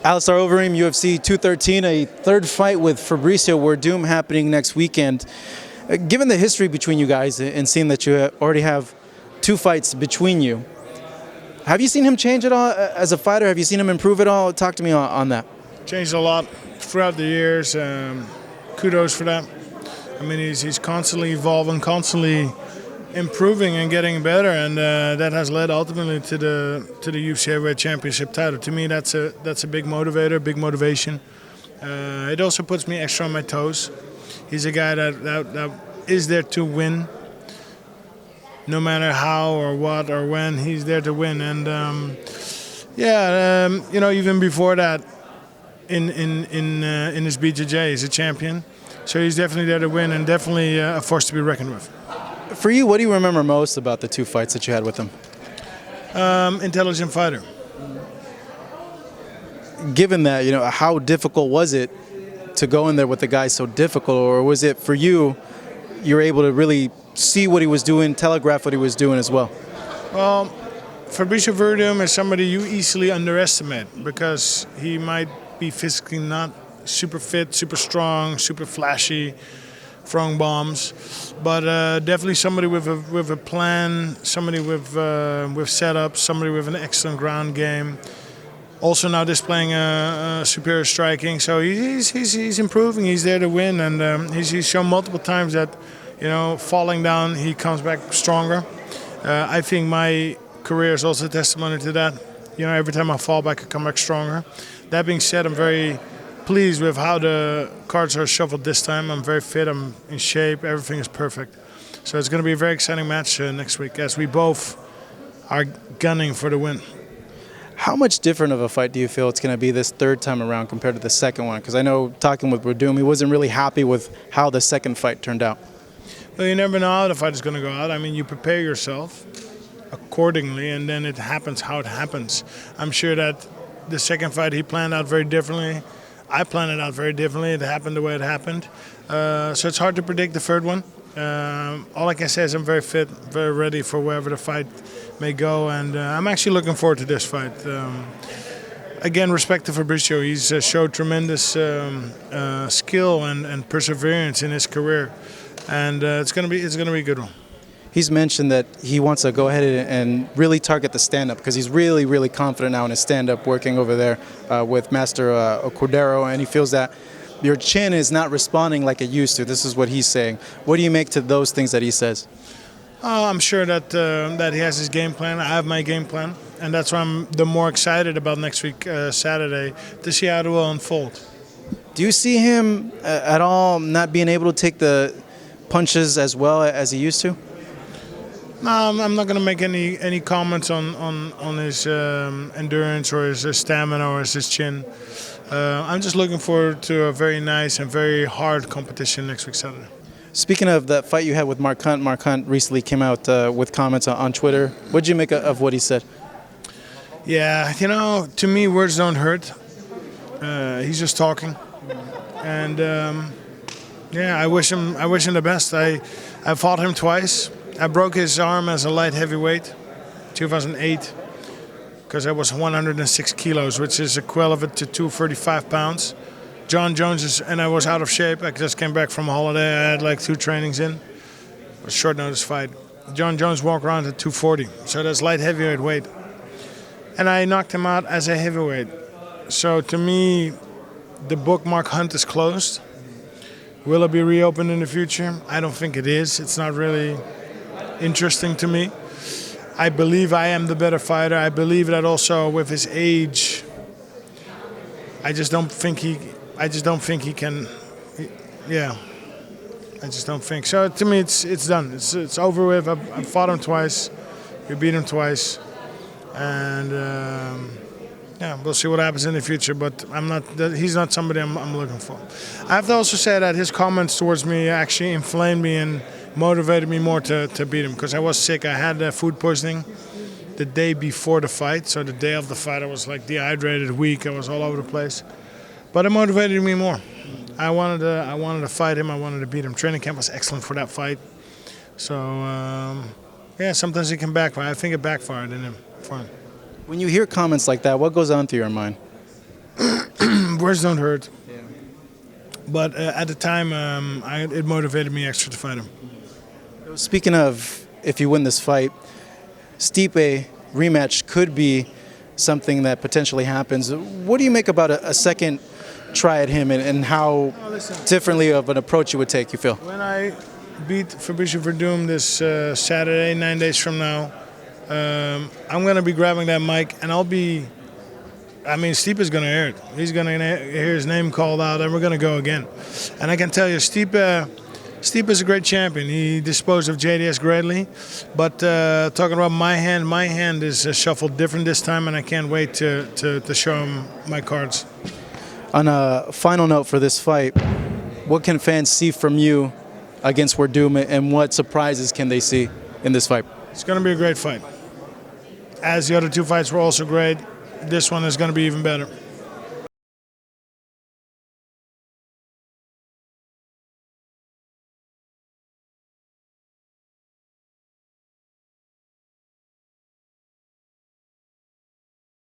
Alistair Overeem, UFC 213, a third fight with Fabricio Werdum happening next weekend. Given the history between you guys and seeing that you already have two fights between you, have you seen him change at all as a fighter? Have you seen him improve at all? Talk to me on that. Changed a lot throughout the years. Kudos for that. I mean, he's constantly evolving, constantly improving and getting better, and that has led ultimately to the UFC Heavyweight Championship title. To me, that's a big motivator, big motivation. It also puts me extra on my toes. He's a guy that is there to win, no matter how or what or when. He's there to win, and even before that, in his BJJ, he's a champion. So he's definitely there to win, and definitely a force to be reckoned with. For you, what do you remember most about the two fights that you had with him? Intelligent fighter. Given that, how difficult was it to go in there with a guy so difficult, or was it for you, you were able to really see what he was doing, telegraph what he was doing as well? Well, Fabricio Werdum is somebody you easily underestimate because he might be physically not super fit, super strong, super flashy, throwing bombs, but definitely somebody with a plan, somebody with setup, somebody with an excellent ground game. Also now displaying superior striking, so he's improving. He's there to win, and he's shown multiple times that falling down he comes back stronger. I think my career is also a testimony to that. Every time I fall back, I come back stronger. That being said, I'm very pleased with how the cards are shuffled this time. I'm very fit, I'm in shape, everything is perfect. So it's going to be a very exciting match next week as we both are gunning for the win. How much different of a fight do you feel it's going to be this third time around compared to the second one? Because I know talking with Werdum, he wasn't really happy with how the second fight turned out. Well, you never know how the fight is going to go out. I mean, you prepare yourself accordingly, and then it happens how it happens. I'm sure that the second fight he planned out very differently. I planned it out very differently. It happened the way it happened. So it's hard to predict the third one. All I can say is I'm very fit, very ready for wherever the fight may go, and I'm actually looking forward to this fight. Again, respect to Fabricio. He's showed tremendous skill and perseverance in his career, and it's gonna be a good one. He's mentioned that he wants to go ahead and really target the stand-up because he's really, really confident now in his stand-up working over there with Master Cordero, and he feels that your chin is not responding like it used to. This is what he's saying. What do you make to those things that he says? I'm sure that he has his game plan. I have my game plan, and that's why I'm the more excited about next week, Saturday, to see how it will unfold. Do you see him at all not being able to take the punches as well as he used to? No, I'm not going to make any comments on his endurance or his stamina or his chin. I'm just looking forward to a very nice and very hard competition next week Saturday. Speaking of that fight you had with Mark Hunt recently came out with comments on Twitter. What did you make of what he said? Yeah, to me words don't hurt. He's just talking, and I wish him the best. I fought him twice. I broke his arm as a light heavyweight, 2008, because I was 106 kilos, which is equivalent to 235 pounds. John Jones and I was out of shape. I just came back from a holiday. I had like 2 trainings in. It was a short notice fight. John Jones walked around at 240, so that's light heavyweight weight. And I knocked him out as a heavyweight. So to me, the book Mark Hunt is closed. Will it be reopened in the future? I don't think it is. It's not really interesting to me. I believe I am the better fighter. I believe that also with his age, I just don't think he can. Yeah, I just don't think. So to me, it's done. It's over with. I fought him twice. We beat him twice, and we'll see what happens in the future. But he's not somebody I'm looking for. I have to also say that his comments towards me actually inflamed me and motivated me more to beat him because I was sick. I had food poisoning the day before the fight, so the day of the fight I was like dehydrated, weak. I was all over the place, but it motivated me more. I wanted to fight him. I wanted to beat him. Training camp was excellent for that fight. So sometimes it can backfire. I think it backfired in him for him. When you hear comments like that, what goes on through your mind? words don't hurt. But at the time, it motivated me extra to fight him. Speaking of, if you win this fight, Stipe rematch could be something that potentially happens. What do you make about a second try at him, and how differently of an approach you would take, you feel? When I beat Fabricio Werdum this Saturday, 9 days from now, I'm going to be grabbing that mic, and Stipe is going to hear it. He's going to hear his name called out, and we're going to go again. And I can tell you, Stipe is a great champion. He disposed of JDS greatly. But talking about my hand is shuffled different this time, and I can't wait to show him my cards. On a final note for this fight, what can fans see from you against Werdum, and what surprises can they see in this fight? It's going to be a great fight. As the other two fights were also great, this one is going to be even better.